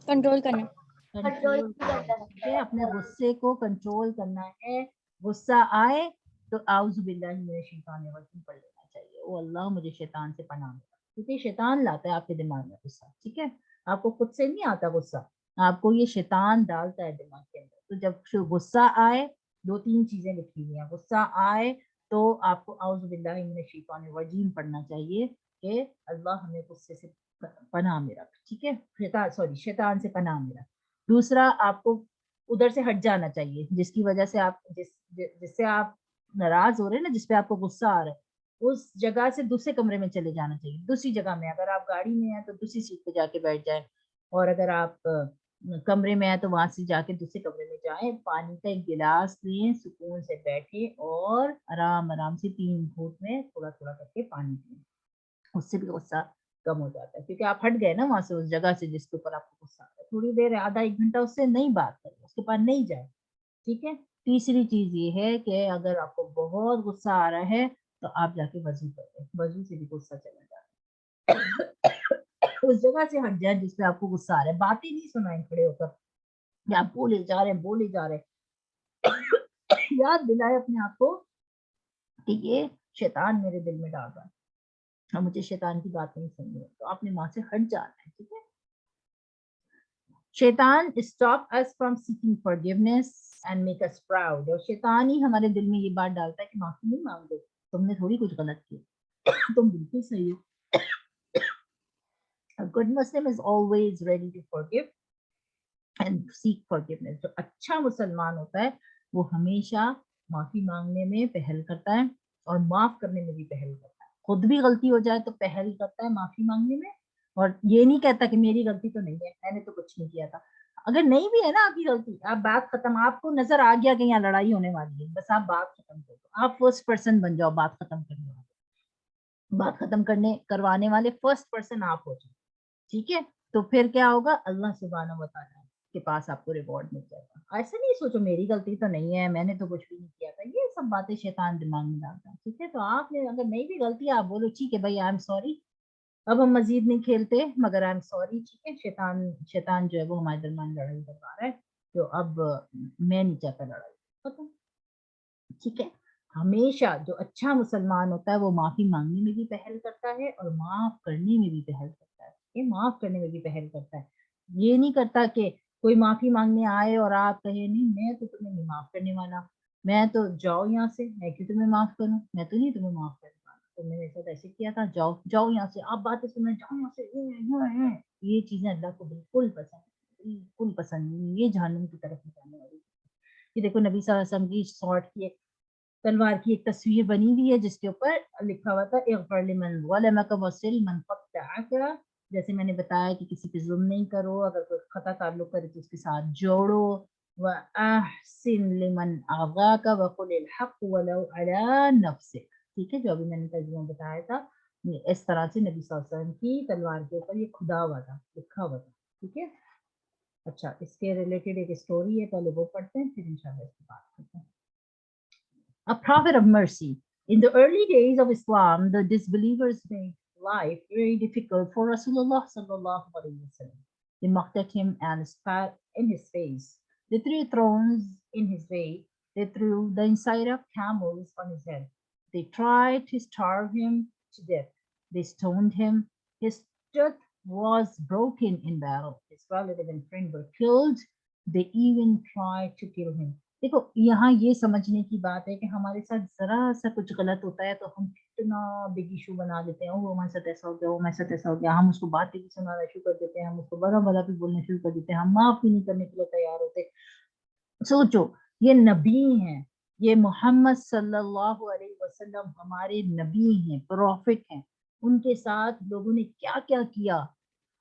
کنٹرول کرنا. کنٹرول کرنا ہے. اپنے غصے کو کنٹرول کرنا ہے. غصہ آئے تو اعوذ باللہ من الشیطان الرجیم پڑھ لینا چاہیے, او اللہ مجھے شیطان سے پناہ ملا. کیونکہ شیطان لاتا ہے آپ کے دماغ میں غصہ. ٹھیک ہے, آپ کو خود سے نہیں آتا غصہ, آپ کو یہ شیطان ڈالتا ہے دماغ کے اندر. تو جب غصہ آئے, 2-3 چیزیں لکھی ہوئی ہیں. غصہ آئے تو آپ کو اعوذ باللہ من الشیطان الرجیم پڑھنا چاہیے کہ اللہ ہمیں غصے سے پناہ میں رکھ. ٹھیک ہے, شیطان سے پناہ میں رکھ. دوسرا, آپ کو ادھر سے ہٹ جانا چاہیے جس کی وجہ سے آپ جس سے آپ ناراض ہو رہے ہیں نا, جس پہ آپ کو غصہ آ رہا ہے, اس جگہ سے دوسرے کمرے میں چلے جانا چاہیے. دوسری جگہ میں اگر آپ گاڑی میں ہیں تو دوسری سیٹ پہ جا کے بیٹھ جائیں, اور اگر آپ کمرے میں ہیں تو وہاں سے جا کے دوسرے کمرے میں جائیں, پانی کا ایک گلاس لیں, سکون سے بیٹھیں اور آرام آرام سے 3 گھونٹ میں تھوڑا تھوڑا کر کے پانی پئیں. اس سے بھی غصہ کم ہو جاتا ہے, کیونکہ آپ ہٹ گئے نا وہاں سے, اس جگہ سے جس کے اوپر آپ کو غصہ آ رہا ہے. تھوڑی دیر, آدھا 1 گھنٹہ اس سے نہیں بات کریں, اس کے پاس نہیں جائے. ٹھیک ہے. تیسری چیز یہ ہے کہ اگر آپ کو بہت غصہ آ رہا ہے تو آپ جا کے وضو کریں, وضو سے بھی غصہ چلا جاتا ہے. اس جگہ سے ہٹ جائیں جس پہ آپ کو غصہ آ رہا ہے. باتیں نہیں سنائیں کھڑے ہو کر کہ آپ بولے جا رہے ہیں. یاد دلائے اپنے آپ کو کہ یہ شیطان میرے دل میں ڈال رہا ہے اور مجھے شیطان کی بات نہیں سننی ہے, تو آپ نے وہاں سے ہٹ جانا ہے. ٹھیک ہے. شیطان stop us from seeking forgiveness and make us proud. اور شیطان ہی ہمارے دل میں یہ بات ڈالتا ہے کہ معافی نہیں مانگو, تم نے تھوڑی کچھ غلط کیا, تم بالکل صحیح ہو. A good Muslim is always ready to forgive and seek forgiveness. جو اچھا مسلمان ہوتا ہے وہ ہمیشہ معافی مانگنے میں پہل کرتا ہے اور معاف کرنے میں بھی پہل کرتا ہے. خود بھی غلطی ہو جائے تو پہل کرتا ہے معافی مانگنے میں, اور یہ نہیں کہتا کہ میری غلطی تو نہیں ہے, میں نے تو کچھ نہیں کیا تھا. اگر نہیں بھی ہے نا آپ کی غلطی, آپ بات ختم, آپ کو نظر آ گیا کہ یہاں لڑائی ہونے والی ہے, بس آپ بات ختم کر دو. آپ فرسٹ پرسن بن جاؤ بات ختم کرنے والے, بات ختم کروانے والے فرسٹ پرسن آپ ہو جاؤ. ٹھیک ہے. تو پھر کیا ہوگا, اللہ سبحانہ و تعالیٰ کے پاس آپ کو ریوارڈ مل جائے گا. ایسے نہیں سوچو میری غلطی تو نہیں ہے, میں نے تو کچھ بھی نہیں کیا تھا, یہ سب باتیں شیطان دماغ میں ڈالتا ہے. ٹھیک ہے. تو آپ نے اگر نہیں بھی غلطی, آپ بولو ٹھیک ہے بھائی, آئی ایم سوری, اب ہم مزید نہیں کھیلتے, مگر آئی ایم سوری. ٹھیک ہے. شیطان جو ہے وہ ہمارے درمیان لڑائی کروا رہا ہے, تو اب میں نہیں چاہتا لڑائی. ختم. ٹھیک ہے. ہمیشہ جو اچھا مسلمان ہوتا ہے وہ معافی مانگنے میں بھی پہل کرتا ہے اور معاف کرنے میں بھی پہل کرتا ہے. معاف کرنے میں بھی پہل کرتا ہے. یہ نہیں کرتا کہ کوئی معافی مانگنے آئے اور آپ کہیں نہیں میں تو تمہیں نہیں معاف کرنے والا, میں تو جاؤ یہاں سے, میں کیوں تمہیں معاف کروں, میں تو نہیں تمہیں معاف کرنے والا, تم نے میرے ساتھ ایسے کیا تھا, جاؤ جاؤ یہاں سے, آپ باتیں سنیں, جاؤ یہاں سے. یہ چیزیں اللہ کو بالکل پسند نہیں, یہ جہنم کی طرف جانے والی. یہ دیکھو نبی صلی اللہ علیہ وسلم کی سوارڈ کی ایک تلوار کی ایک تصویر بنی ہوئی ہے جس کے اوپر لکھا ہوا تھا اغفر لمن ظلمک وصل من قطعک. جیسے میں نے بتایا کہ کسی پہ ظلم نہیں کرو, اگر کوئی خطا تعلق کرے تو اس کے ساتھ جوڑو. وَأَحْسِن لِمَنْ أَغَاكَ وَقُلِ الْحَقُّ وَلَوْ عَلَى نَفْسِكَ. ٹھیک ہے. جو ابھی میں نے ترجمہ بتایا تھا, اس طرح سے نبی صلی اللہ علیہ وسلم کی تلوار کے اوپر یہ کھدا ہوا تھا, لکھا ہوا تھا. ٹھیک ہے. اچھا, اس کے ریلیٹڈ ایک اسٹوری ہے, پہلے وہ پڑھتے ہیں پھر انشاءاللہ اس کی بات کرتے ہیں. A prophet of mercy. In the early days of Islam, the disbelievers made life very difficult for Rasulullah sallallahu alaihi wasallam. They mocked at him and spat in his face. They threw thrones in his way. They threw the inside of camels on his head. They tried to starve him to death. They stoned him. His tooth was broken in battle. His relative and friend were killed. They even tried to kill him. دیکھو یہاں یہ سمجھنے کی بات ہے کہ ہمارے ساتھ ذرا سا کچھ غلط ہوتا ہے تو ہم کتنا بگ ایشو بنا دیتے ہیں, وہ ہمارے ساتھ ایسا ہو گیا, وہ ہمارے ساتھ ایسا ہو گیا, ہم اس کو باتیں بھی سنانا شروع کر دیتے ہیں, ہم اس کو بڑا بڑا بھی بولنا شروع کر دیتے ہیں, ہم معاف بھی نہیں کرنے کے لیے تیار ہوتے. سوچو, یہ نبی ہیں, یہ محمد صلی اللہ علیہ وسلم ہمارے نبی ہیں, پروفٹ ہیں, ان کے ساتھ لوگوں نے کیا کیا کیا.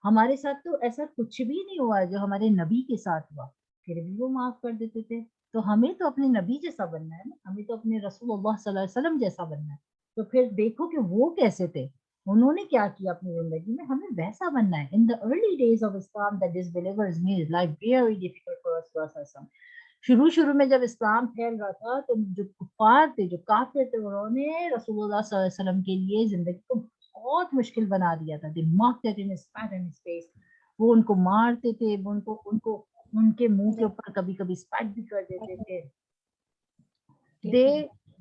ہمارے ساتھ تو ایسا کچھ بھی نہیں ہوا جو ہمارے نبی کے ساتھ ہوا, پھر بھی وہ معاف کر دیتے تھے. تو ہمیں تو اپنے نبی جیسا بننا ہے نا, ہمیں تو اپنے رسول اللہ صلی اللہ علیہ وسلم جیسا بننا ہے. تو پھر دیکھو کہ وہ کیسے تھے, انہوں نے کیا کیا اپنی زندگی میں, ہمیں ویسا بننا ہے. In the early days of Islam, the disbelievers made life very difficult for us. شروع میں جب اسلام پھیل رہا تھا تو جو کفار تھے, جو کافر تھے, انہوں نے رسول اللہ صلی اللہ علیہ وسلم کے لیے زندگی کو بہت مشکل بنا دیا تھا. They mocked at him, spat in his face. وہ ان کو مارتے تھے, ان کے منہ کے اوپر کبھی کبھی اسپیٹ بھی کر دیتے تھے.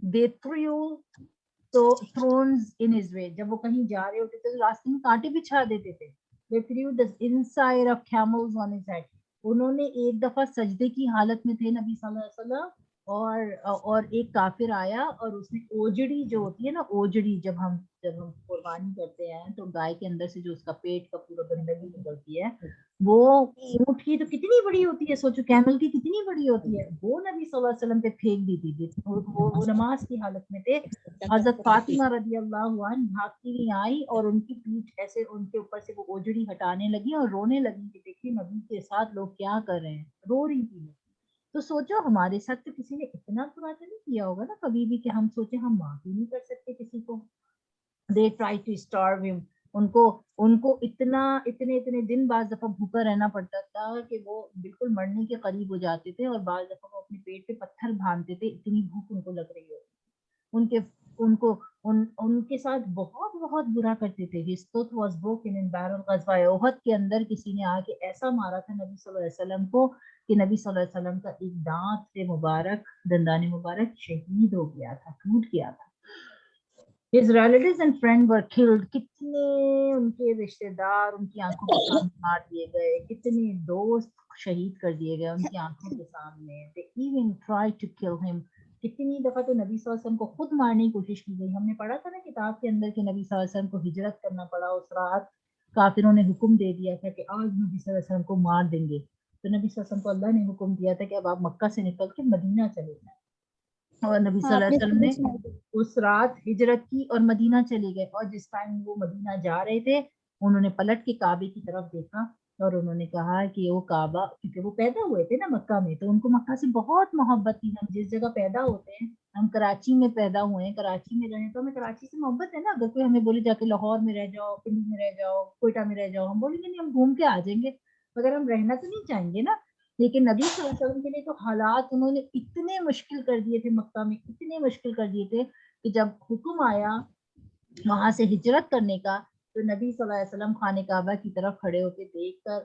They threw thrones in his way. جب وہ کہیں جا رہے ہوتے تھے تو راستے میں کانٹے بچھا دیتے تھے. They threw the inside of camels on his head. انہوں نے ایک دفعہ سجدے کی حالت میں تھے نبی صلی اللہ علیہ وسلم, اور ایک کافر آیا اور اس نے اوجڑی جو ہوتی ہے نا، اوجڑی جب ہم قربانی کرتے ہیں تو گائے کے اندر سے جو اس کا پیٹ کا پورا گندگی نکلتی ہے، وہ اونٹ کی تو کتنی بڑی ہوتی ہے، سوچو کیمل کی کتنی بڑی ہوتی ہے، وہ نبی صلی اللہ علیہ وسلم پہ پھینک دی تھی. وہ نماز کی حالت میں تھے. حضرت فاطمہ رضی اللہ عنہ بھاگتی ہوئی آئی اور ان کی پیٹھ ایسے ان کے اوپر سے وہ اوجڑی ہٹانے لگی اور رونے لگی کہ دیکھیے نبی کے ساتھ لوگ کیا کر رہے ہیں، رو رہی تھی. تو سوچو ہمارے ساتھ تو کسی نے اتنا برا تو نہیں کیا ہوگا نا کبھی بھی کہ ہم سوچے ہم معافی نہیں کر سکتے کسی کو. دے ٹرائی ٹو اسٹارو ہم. ان کو اتنے دن بعض دفعہ بھوکا رہنا پڑتا تھا کہ وہ بالکل مرنے کے قریب ہو جاتے تھے اور بعض دفعہ وہ اپنے پیٹ پہ پتھر باندھتے تھے، اتنی بھوک ان کو لگ رہی ہوتی. ان کے ساتھ بہت بہت برا کرتے تھے. His tooth was broken in battle. غزوہ احد کے اندر کسی نے آ کے ایسا مارا تھا نبی صلی اللہ علیہ وسلم کو کہ نبی صلی اللہ علیہ وسلم کا ایک دانت سے مبارک، دندان مبارک شہید ہو گیا تھا، ٹوٹ گیا تھا. His relatives and friends were killed. کتنے ان کے رشتے دار ان کی آنکھوں کے سامنے مار دیے گئے، کتنے دوست شہید کر دیے گئے ان کی آنکھوں کے سامنے. They even tried to kill him. کتنی دفعہ تو نبی صلی اللہ علیہ وسلم کو خود مارنے کی کوشش کی گئی. ہم نے پڑھا تھا نا کتاب کے اندر کہ نبی صلی اللہ علیہ وسلم کو ہجرت کرنا پڑا. اس رات کافروں نے حکم دے دیا تھا کہ آج نبی صلی اللہ علیہ وسلم کو مار دیں گے. تو نبی صلی اللہ علیہ وسلم کو اللہ نے حکم دیا تھا کہ اب آپ مکہ سے نکل کے مدینہ چلے جائیں. اور نبی صلی اللہ علیہ وسلم نے اس رات ہجرت کی اور مدینہ چلے گئے. اور جس ٹائم وہ مدینہ جا رہے تھے انہوں نے پلٹ کے کعبے کی طرف دیکھا اور انہوں نے کہا کہ وہ کعبہ، کیونکہ وہ پیدا ہوئے تھے نا مکہ میں، تو ان کو مکہ سے بہت محبت تھی. ہم جس جگہ پیدا ہوتے ہیں، ہم کراچی میں پیدا ہوئے ہیں، کراچی میں رہے تو ہمیں کراچی سے محبت ہے نا. اگر کوئی ہمیں بولے جا کے لاہور میں رہ جاؤ، پنڈی میں رہ جاؤ، کوئٹہ میں رہ جاؤ، ہم بولیں گے نہیں، ہم گھوم کے آ جائیں گے، مگر ہم رہنا تو نہیں چاہیں گے نا. لیکن نبی صلی اللہ علیہ وسلم کے لیے تو حالات انہوں نے اتنے مشکل کر دیے تھے مکہ میں، اتنے مشکل کر دیے تھے کہ جب حکم آیا وہاں سے ہجرت کرنے کا تو نبی صلی اللہ علیہ وسلم خانہ کعبہ کی طرف کھڑے ہو کے دیکھ کر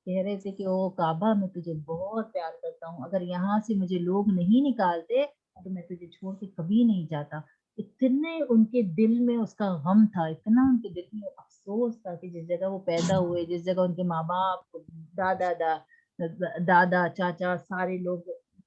کہہ رہے تھے کہ او کعبہ، میں تجھے بہت پیار کرتا ہوں، اگر یہاں سے مجھے لوگ نہیں نکالتے تو میں تجھے چھوڑ کے کبھی نہیں جاتا. اتنے ان کے دل میں اس کا غم تھا، اتنا ان کے دل میں افسوس تھا کہ جس جگہ وہ پیدا ہوئے، جس جگہ ان کے ماں باپ، دادا چاچا سارے لوگ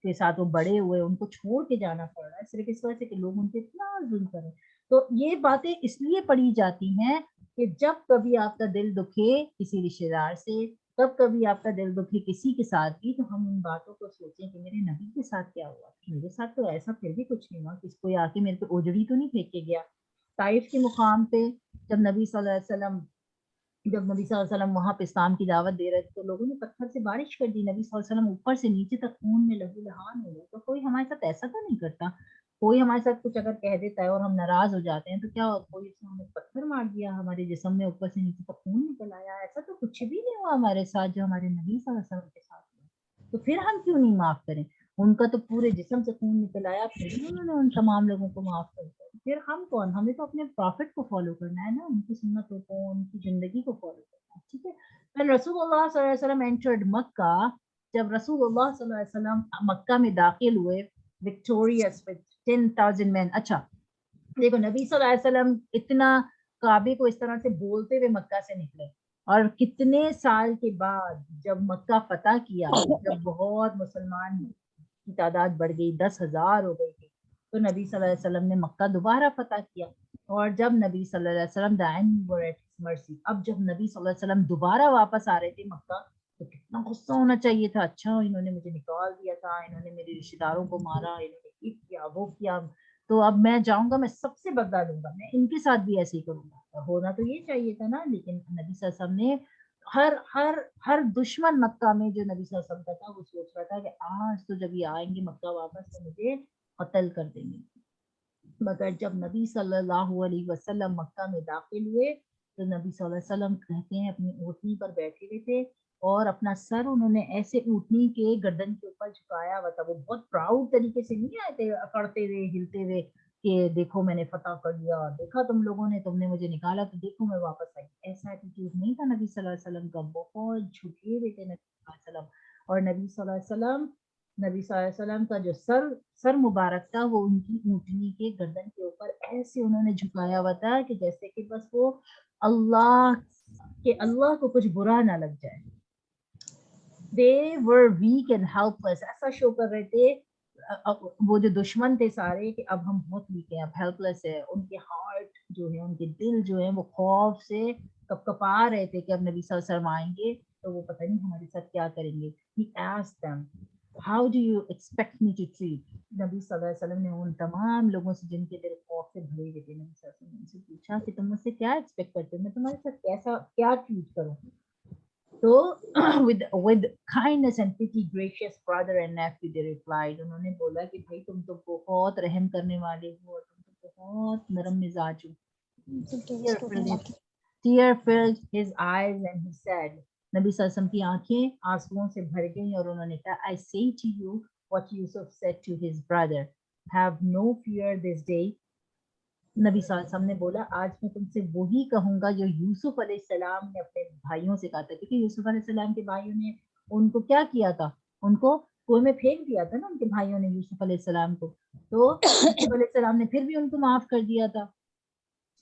کے ساتھ وہ بڑے ہوئے، ان کو چھوڑ کے جانا پڑ رہا ہے صرف اس وجہ سے کہ لوگ ان پہ اتنا ظلم کریں. تو یہ باتیں اس لیے پڑھی جاتی ہیں کہ جب کبھی آپ کا دل دکھے کسی رشتے دار سے، تب کبھی آپ کا دل دکھے کسی کے ساتھ بھی، تو ہم ان باتوں کو سوچیں کہ میرے نبی کے ساتھ کیا ہوا، میرے ساتھ تو ایسا پھر بھی کچھ نہیں ہوا، کس کوئی آ کے میرے پہ اوجڑی تو نہیں پھینک کے گیا. طائف کے مقام پہ جب نبی صلی اللہ علیہ وسلم وہاں پہ اسلام کی دعوت دے رہے تھے تو لوگوں نے پتھر سے بارش کر دی. نبی صلی اللہ علیہ وسلم اوپر سے نیچے تک خون میں لہو لہان ہو گئے. تو کوئی ہمارے ساتھ ایسا تو نہیں کرتا، کوئی ہمارے ساتھ کچھ اگر کہہ دیتا ہے اور ہم ناراض ہو جاتے ہیں تو کیا کوئی اس نے ہمیں پتھر مار دیا، ہمارے جسم میں اوپر سے نیچے تک خون نکل آیا؟ ایسا تو کچھ بھی نہیں ہوا ہمارے ساتھ جو ہمارے نبی صلی اللہ علیہ وسلم کے ساتھ ہوا. تو پھر ہم کیوں نہیں معاف کریں؟ ان کا تو پورے جسم سے خون نکل آیا، پھر بھی انہوں نے ان تمام لوگوں کو معاف کر دیا. پھر ہم کون؟ ہمیں تو اپنے پروفٹ کو فالو کرنا ہے نا، ان کی سنتوں کو، ان کی زندگی کو فالو کرنا ہے. ٹھیک ہے. When رسول اللہ صلی اللہ علیہ وسلم entered مکہ، جب رسول اللہ صلی اللہ علیہ وسلم مکہ میں داخل ہوئے victorious with 10,000 men. اچھا دیکھو نبی صلی اللہ علیہ وسلم اتنا کعبے کو اس طرح سے بولتے ہوئے مکہ سے نکلے، اور کتنے سال کے بعد جب مکہ فتح کیا، جب بہت مسلمان کی تعداد بڑھ گئی، 10,000 ہو گئی تھی، تو نبی صلی اللہ علیہ وسلم نے مکہ دوبارہ فتح کیا. اور جب نبی صلی اللہ علیہ وسلم مرسی، اب جب نبی صلی اللہ علیہ وسلم دوبارہ واپس آ رہے تھے مکہ تو کتنا غصہ ہونا چاہیے تھا. اچھا انہوں نے مجھے نکال دیا تھا، انہوں نے میرے رشتے داروں کو مارا، انہوں نے یہ کیا وہ کیا، تو اب میں جاؤں گا، میں سب سے بدلہ لوں گا، میں ان کے ساتھ بھی ایسے ہی کروں گا. ہونا تو یہ چاہیے تھا نا. لیکن نبی صلی اللہ علیہ وسلم نے ہر دشمن مکہ میں جو نبی صلی اللہ علیہ وسلم کا تھا وہ سوچ رہا تھا کہ آج تو جب یہ آئیں گے مکہ واپس تو مجھے قتل کر دیں گے. مگر جب نبی صلی اللہ علیہ وسلم مکہ میں داخل ہوئے تو نبی صلی اللہ علیہ وسلم کہتے ہیں اپنی اونٹنی پر بیٹھے ہوئے تھے اور اپنا سر انہوں نے ایسے اونٹنی کے گردن کے اوپر جھکایا ہوا تھا. وہ بہت پراؤڈ طریقے سے نہیں آئے تھے اکڑتے ہوئے ہلتے ہوئے کہ دیکھو میں نے فتح کر لیا، دیکھا تم لوگوں نے، تم نے مجھے نکالا تو دیکھو میں واپس آئی. ایسا ایٹیٹیوڈ نہیں تھا نبی صلی اللہ علیہ وسلم کا. بہت جھکے ہوئے تھے نبی صلی اللہ علیہ وسلم. اور نبی صلی اللہ علیہ وسلم کا جو سر مبارک تھا وہ ان کی اونٹنی کے گردن کے اوپر ایسے انہوں نے جھکایا ہوا تھا کہ جیسے کہ بس وہ اللہ کو کچھ برا نہ لگ جائے. They were weak and helpless. ایسا شو کر رہے تھے وہ جو دشمن تھے سارے کہ اب ہم بہت ویک ہیں, اب ہیلپلیس ہے, ان کے ہارٹ جو ہے, ان کے دل جو ہے وہ خوف سے کپکپا رہے تھے کہ اب نبی صلی اللہ علیہ وسلم آئیں گے تو وہ پتہ نہیں ہمارے ساتھ کیا کریں گے. He asked them, how do you expect me to treat? نبی صلی اللہ علیہ وسلم نے ان تمام لوگوں سے جن کے دل خوف سے بھرے ہوئے تھے, نبی صلی اللہ علیہ وسلم نے ان سے پوچھا کہ تم مجھ سے کیا ایکسپیکٹ کرتے ہو, میں تمہارے ساتھ کیسا کیا ٹریٹ کروں. تو with kindness and pity, gracious brother and nephew, they replied, انہوں نے بولا کہ بھائی تم تو بہت رحم کرنے والے ہو, تم تو بہت نرم مزاج ہو. Tear filled his eyes and he said, نبی صلی اللہ علیہ وسلم کی آنکھیں آنسوؤں سے بھر گئیں اور انہوں نے کہا, I say to you what Yusuf said to his brother, have no fear this day. نبی صلی اللہ علیہ وسلم نے بولا, آج میں تم سے وہی کہوں گا جو یوسف علیہ السلام نے اپنے بھائیوں سے کہا تھا, کیونکہ یوسف علیہ السلام کے بھائیوں نے ان کو کیا کیا تھا, ان کو کنویں میں پھینک دیا تھا نا, ان کے بھائیوں نے یوسف علیہ السلام کو, تو یوسف علیہ السلام نے پھر بھی ان کو معاف کر دیا تھا.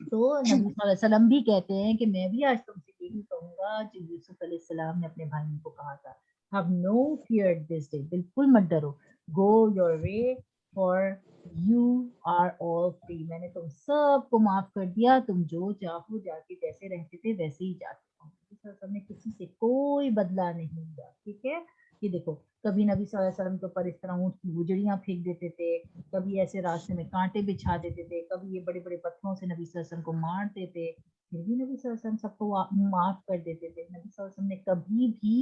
تو نبی صلی اللہ علیہ وسلم بھی کہتے ہیں کہ میں بھی آج تم سے یہی کہوں گا جو یوسف علیہ السلام نے اپنے بھائیوں کو کہا تھا, have no fear this day, بالکل مت ڈرو, go your way for you are all free, میں نے تم سب کو معاف کر دیا, تم جو چاہو جا کے جیسے رہتے تھے ویسے ہی جاتے ہو. نبی صلی اللہ علیہ وسلم نے کسی سے کوئی بدلہ نہیں لیا. ٹھیک ہے, یہ دیکھو کبھی نبی صلی اللہ علیہ وسلم کے اوپر اس طرح اونٹ کی گجڑیاں پھینک دیتے تھے, کبھی ایسے راستے میں کانٹے بچھا دیتے تھے, کبھی یہ بڑے بڑے پتھروں سے نبی صلی اللہ علیہ وسلم کو مارتے تھے, پھر بھی نبی صلی اللہ علیہ وسلم سب کو معاف کر دیتے تھے. نبی صلی اللہ علیہ وسلم نے کبھی بھی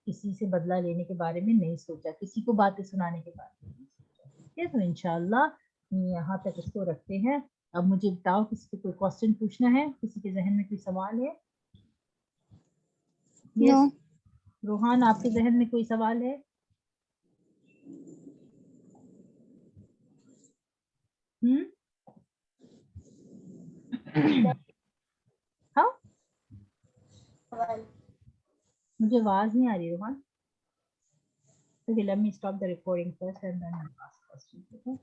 کسی سے بدلہ لینے کے بارے میں نہیں سوچا, کسی کو باتیں سنانے کے بارے میں نہیں سوچا. ٹھیک ہے, تو انشاءاللہ یہاں تک اس کو رکھتے ہیں. اب مجھے بتاؤ کسی کو کوئی کوشچن پوچھنا ہے, کسی کے ذہن میں کوئی سوال ہے؟ No. روحان, آپ کے ذہن میں کوئی سوال ہے؟ ہاں, مجھے آواز نہیں آ رہی روحان. Okay, let me stop the recording first and then I'll ask questions. Okay.